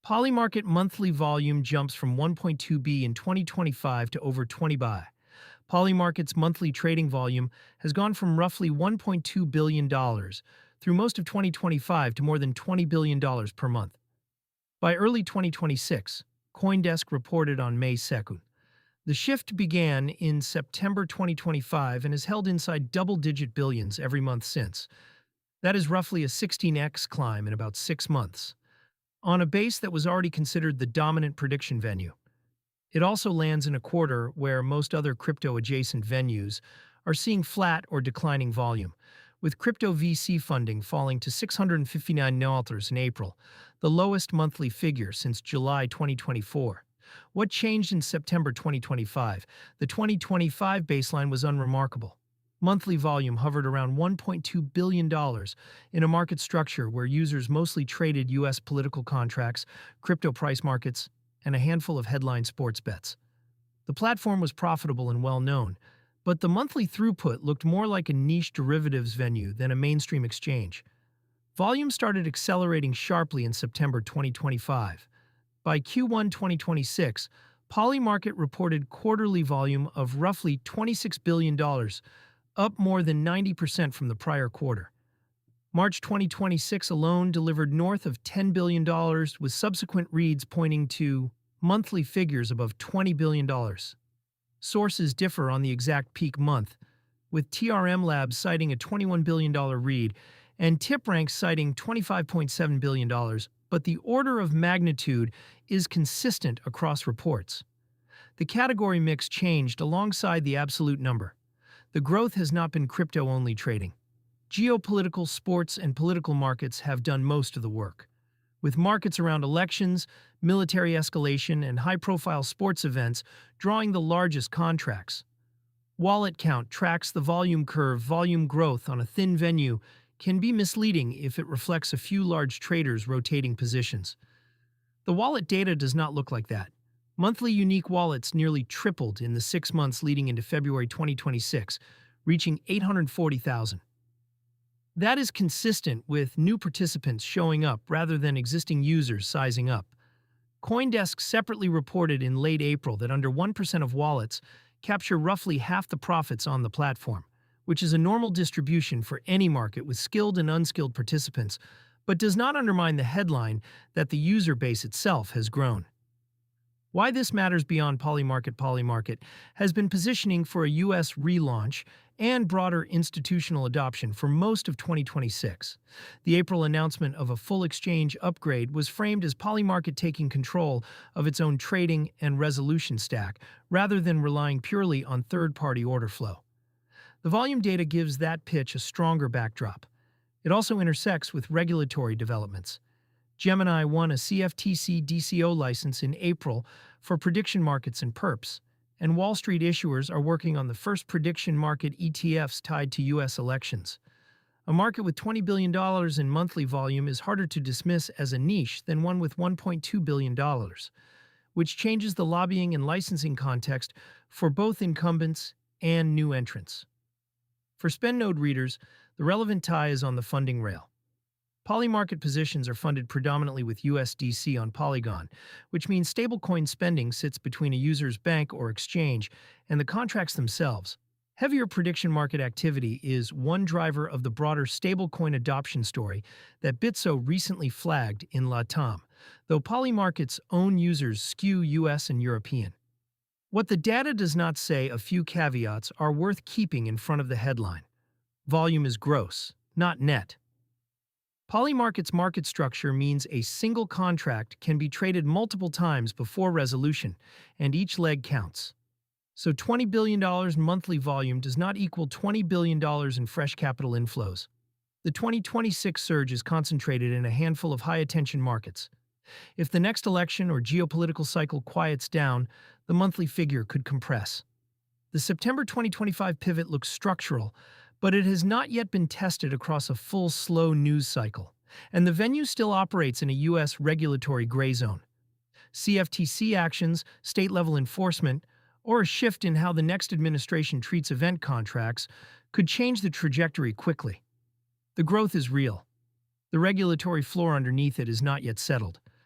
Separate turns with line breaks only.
Polymarket monthly volume jumps from 1.2 B in 2025 to over 20 bi. Polymarket's monthly trading volume has gone from roughly $1.2 billion through most of 2025 to more than $20 billion per month. By early 2026, CoinDesk reported on May 2nd. The shift began in September 2025 and has held inside double-digit billions every month since. That is roughly a 16x climb in about 6 months, on a base that was already considered the dominant prediction venue. It also lands in a quarter where most other crypto-adjacent venues are seeing flat or declining volume, with crypto VC funding falling to $659 in April, the lowest monthly figure since July 2024. What changed in September 2025? The 2025 baseline was unremarkable. Monthly volume hovered around $1.2 billion in a market structure where users mostly traded U.S. political contracts, crypto price markets, and a handful of headline sports bets. The platform was profitable and well-known, but the monthly throughput looked more like a niche derivatives venue than a mainstream exchange. Volume started accelerating sharply in September 2025. By Q1 2026, Polymarket reported quarterly volume of roughly $26 billion, up more than 90% from the prior quarter. March 2026 alone delivered north of $10 billion, with subsequent reads pointing to monthly figures above $20 billion. Sources differ on the exact peak month, with TRM Labs citing a $21 billion read and TipRanks citing $25.7 billion, but the order of magnitude is consistent across reports. The category mix changed alongside the absolute number. The growth has not been crypto-only trading. Geopolitical, sports, and political markets have done most of the work, with markets around elections, military escalation, and high-profile sports events drawing the largest contracts. Wallet count tracks the volume curve. Volume growth on a thin venue can be misleading if it reflects a few large traders rotating positions. The wallet data does not look like that. Monthly unique wallets nearly tripled in the 6 months leading into February 2026, reaching 840,000. That is consistent with new participants showing up rather than existing users sizing up. CoinDesk separately reported in late April that under 1% of wallets capture roughly half the profits on the platform, which is a normal distribution for any market with skilled and unskilled participants, but does not undermine the headline that the user base itself has grown. Why this matters beyond Polymarket has been positioning for a U.S. relaunch and broader institutional adoption for most of 2026. The April announcement of a full exchange upgrade was framed as Polymarket taking control of its own trading and resolution stack, rather than relying purely on third-party order flow. The volume data gives that pitch a stronger backdrop. It also intersects with regulatory developments. Gemini won a CFTC DCO license in April for prediction markets and perps, and Wall Street issuers are working on the first prediction market ETFs tied to U.S. elections. A market with $20 billion in monthly volume is harder to dismiss as a niche than one with $1.2 billion, which changes the lobbying and licensing context for both incumbents and new entrants. For SpendNode readers, the relevant tie is on the funding rail. Polymarket positions are funded predominantly with USDC on Polygon, which means stablecoin spending sits between a user's bank or exchange and the contracts themselves. Heavier prediction market activity is one driver of the broader stablecoin adoption story that Bitso recently flagged in LATAM, though Polymarket's own users skew US and European. What the data does not say, a few caveats are worth keeping in front of the headline. Volume is gross, not net. Polymarket's market structure means a single contract can be traded multiple times before resolution, and each leg counts. So $20 billion monthly volume does not equal $20 billion in fresh capital inflows. The 2026 surge is concentrated in a handful of high-attention markets. If the next election or geopolitical cycle quiets down, the monthly figure could compress. The September 2025 pivot looks structural, but it has not yet been tested across a full slow news cycle, and the venue still operates in a U.S. regulatory gray zone. CFTC actions, state-level enforcement, or a shift in how the next administration treats event contracts could change the trajectory quickly. The growth is real. The regulatory floor underneath it is not yet settled.